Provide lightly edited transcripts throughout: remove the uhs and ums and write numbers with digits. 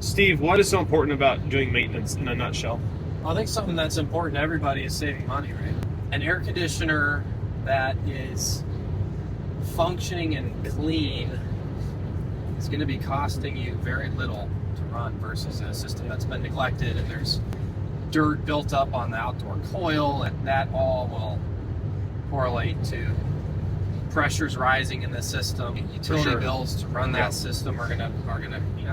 Steve, what is so important about doing maintenance in a nutshell? I think something that's important to everybody is saving money, right? An air conditioner that is functioning and clean is going to be costing you very little to run versus a system that's been neglected and there's dirt built up on the outdoor coil, and that all will correlate to pressures rising in the system. Utility bills to run that system are gonna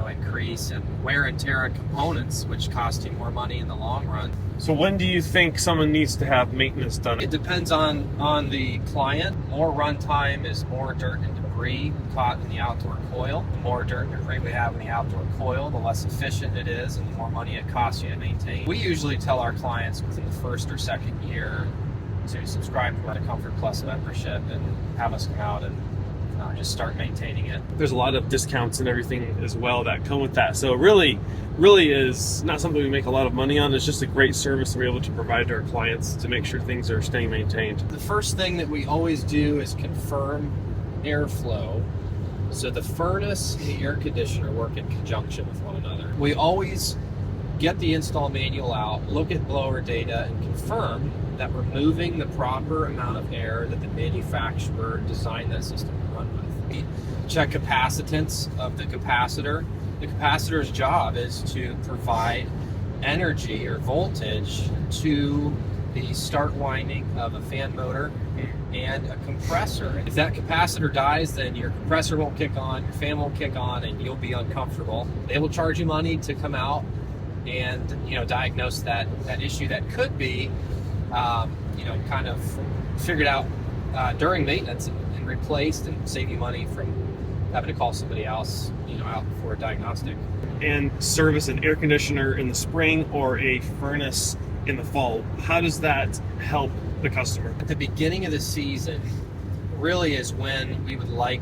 increase, and wear and tear on components, which cost you more money in the long run. So when do you think someone needs to have maintenance done? It depends on the client. More runtime is more dirt and debris caught in the outdoor coil. The more dirt and debris we have in the outdoor coil, the less efficient it is and the more money it costs you to maintain. We usually tell our clients within the first or second year to subscribe to our Comfort Plus membership and have us come out and just start maintaining it. There's a lot of discounts and everything as well that come with that. So it really is not something we make a lot of money on. It's just a great service we're able to provide to our clients to make sure things are staying maintained. The first thing that we always do is confirm airflow. So the furnace and the air conditioner work in conjunction with one another. We always get the install manual out, look at blower data, and confirm that we're moving the proper amount of air that the manufacturer designed that system to run with. We check capacitance of the capacitor. The capacitor's job is to provide energy or voltage to the start winding of a fan motor and a compressor. If that capacitor dies, then your compressor won't kick on, your fan won't kick on, and you'll be uncomfortable. They will charge you money to come out and diagnose that issue that could be kind of figured out during maintenance and replaced, and save you money from having to call somebody else out for a diagnostic. And service an air conditioner in the spring or a furnace in the fall, how does that help the customer? At the beginning of the season really is when we would like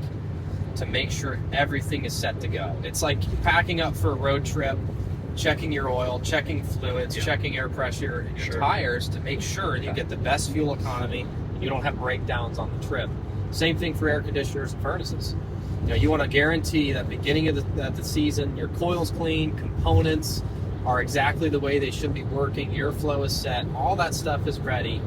to make sure everything is set to go. It's like packing up for a road trip, checking your oil, checking fluids, checking air pressure in your tires to make sure that you get the best fuel economy and you don't have breakdowns on the trip. Same thing for air conditioners and furnaces. You want to guarantee that beginning of the season, your coil's clean, components are exactly the way they should be working, airflow is set, all that stuff is ready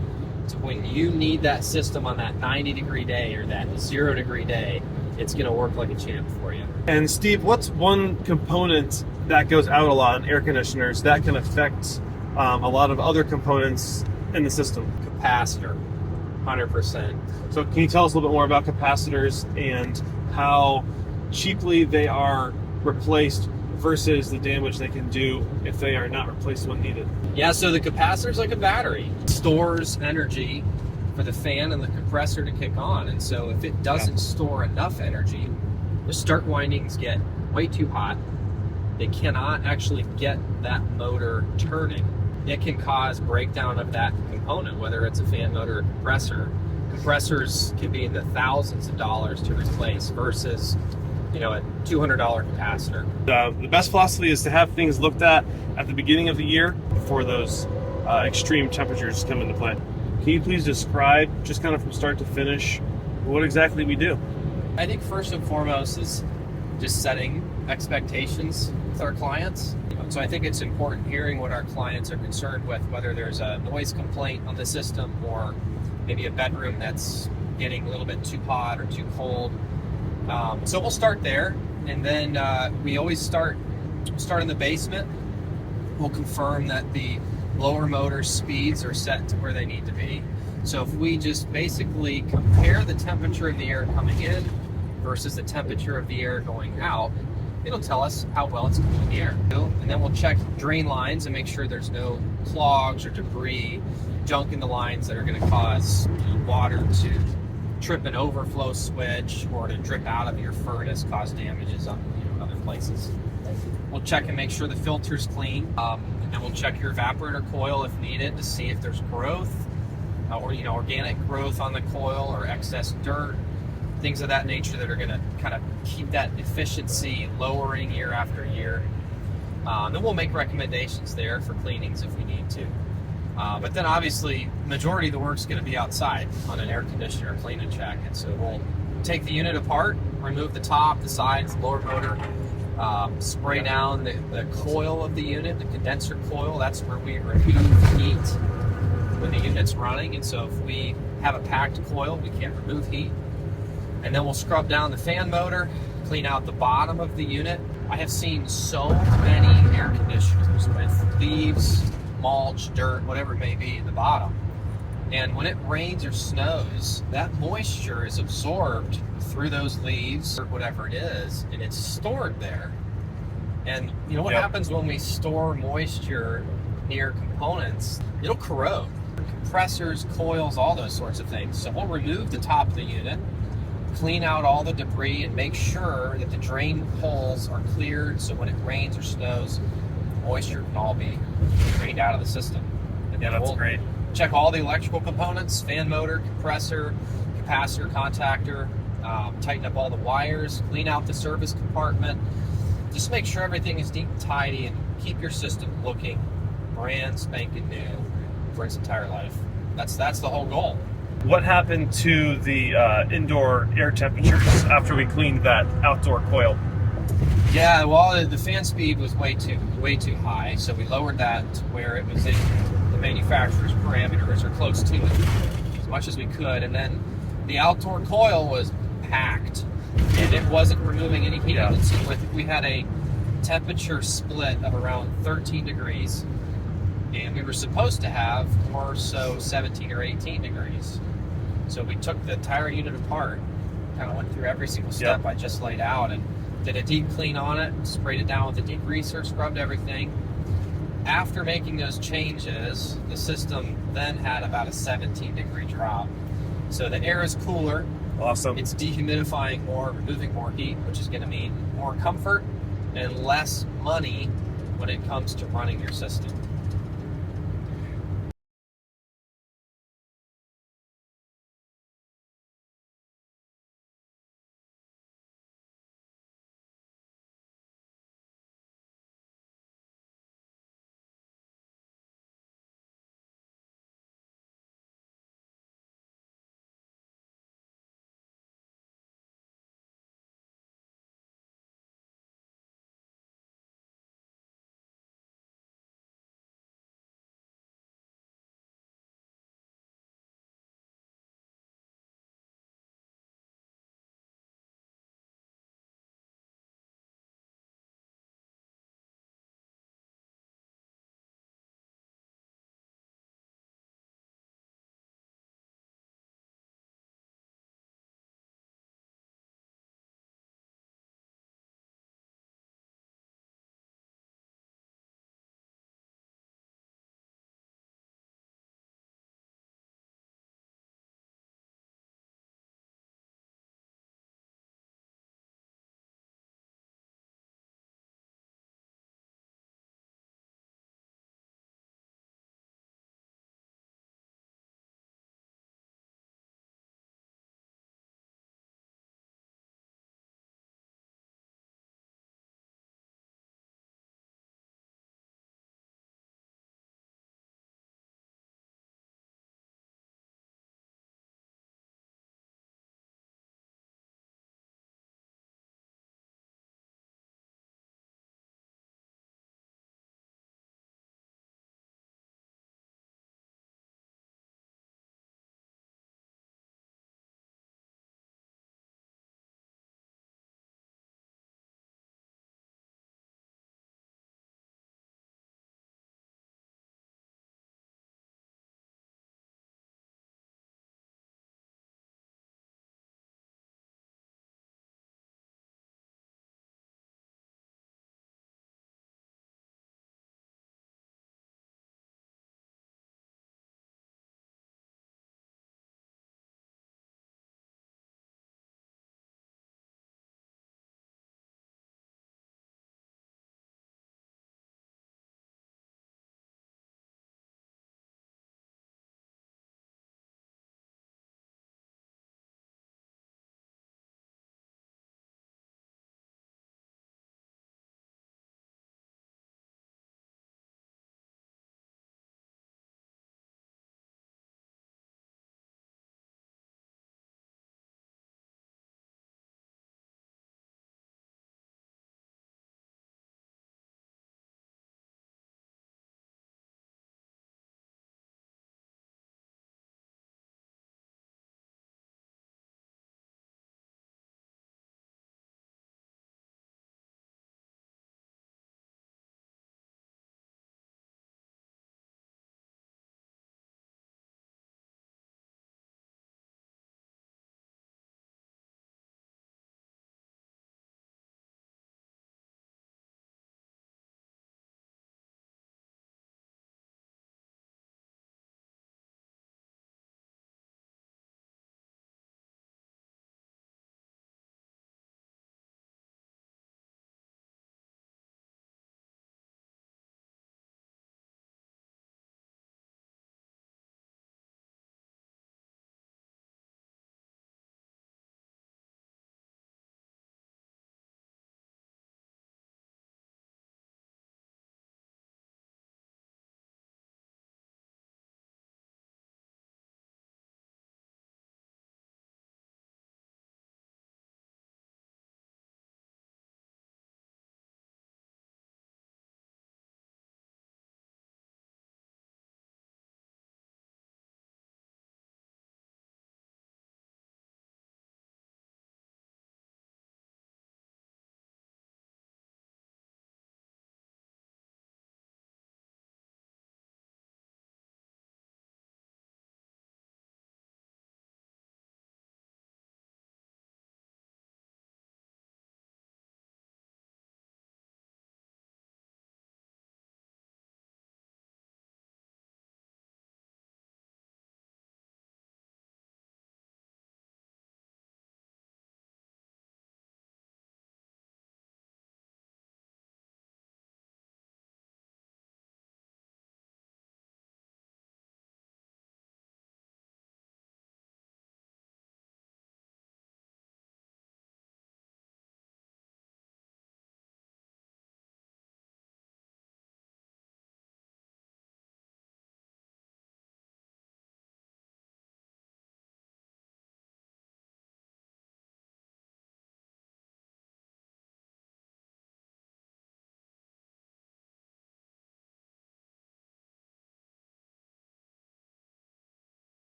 to when you need that system on that 90-degree day or that 0-degree day, it's going to work like a champ for you. And Steve, what's one component that goes out a lot in air conditioners that can affect a lot of other components in the system? Capacitor, 100%. So can you tell us a little bit more about capacitors and how cheaply they are replaced versus the damage they can do if they are not replaced when needed? Yeah, so the capacitor is like a battery. It stores energy for the fan and the compressor to kick on. And so if it doesn't store enough energy, the start windings get way too hot. They cannot actually get that motor turning. It can cause breakdown of that component, whether it's a fan motor or compressor. Compressors can be in the thousands of dollars to replace versus a $200 capacitor. The best philosophy is to have things looked at the beginning of the year before those extreme temperatures come into play. Can you please describe, just kind of from start to finish, what exactly we do? I think first and foremost is just setting expectations with our clients. So I think it's important hearing what our clients are concerned with, whether there's a noise complaint on the system or maybe a bedroom that's getting a little bit too hot or too cold. So we'll start there, and then we always start in the basement. We'll confirm that the blower motor speeds are set to where they need to be. So if we just basically compare the temperature of the air coming in versus the temperature of the air going out, it'll tell us how well it's cooling the air. And then we'll check drain lines and make sure there's no clogs or debris, junk in the lines that are going to cause water to trip an overflow switch or to drip out of your furnace, cause damages on other places. We'll check and make sure the filter's clean, and then we'll check your evaporator coil if needed to see if there's growth or organic growth on the coil or excess dirt, things of that nature that are going to kind of keep that efficiency lowering year after year. Then we'll make recommendations there for cleanings if we need to. But then obviously, majority of the work's going to be outside on an air conditioner clean and check. And so we'll take the unit apart, remove the top, the sides, the blower motor, spray down the coil of the unit, the condenser coil. That's where we remove heat when the unit's running. And so if we have a packed coil, we can't remove heat. And then we'll scrub down the fan motor, clean out the bottom of the unit. I have seen so many air conditioners with leaves, mulch, dirt, whatever it may be in the bottom. And when it rains or snows, that moisture is absorbed through those leaves or whatever it is, and it's stored there. And you know what happens when we store moisture near components? It'll corrode. Compressors, coils, all those sorts of things. So we'll remove the top of the unit, clean out all the debris, and make sure that the drain holes are cleared so when it rains or snows, moisture can all be drained out of the system. And Yeah, that's great. Check all the electrical components, fan motor, compressor, capacitor, contactor, tighten up all the wires, clean out the service compartment. Just make sure everything is neat and tidy and keep your system looking brand spanking new for its entire life. That's the whole goal. What happened to the indoor air temperatures after we cleaned that outdoor coil? Yeah, well, the fan speed was way too high, so we lowered that to where it was in the manufacturer's parameters or close to it as much as we could. And then the outdoor coil was packed, and it wasn't removing any heat. Yeah. So we had a temperature split of around 13 degrees, and we were supposed to have more so 17 or 18 degrees. So we took the entire unit apart, kind of went through every single step I just laid out, and did a deep clean on it, sprayed it down with a degreaser, scrubbed everything. After making those changes, the system then had about a 17 degree drop. So the air is cooler. Awesome. It's dehumidifying more, removing more heat, which is going to mean more comfort and less money when it comes to running your system.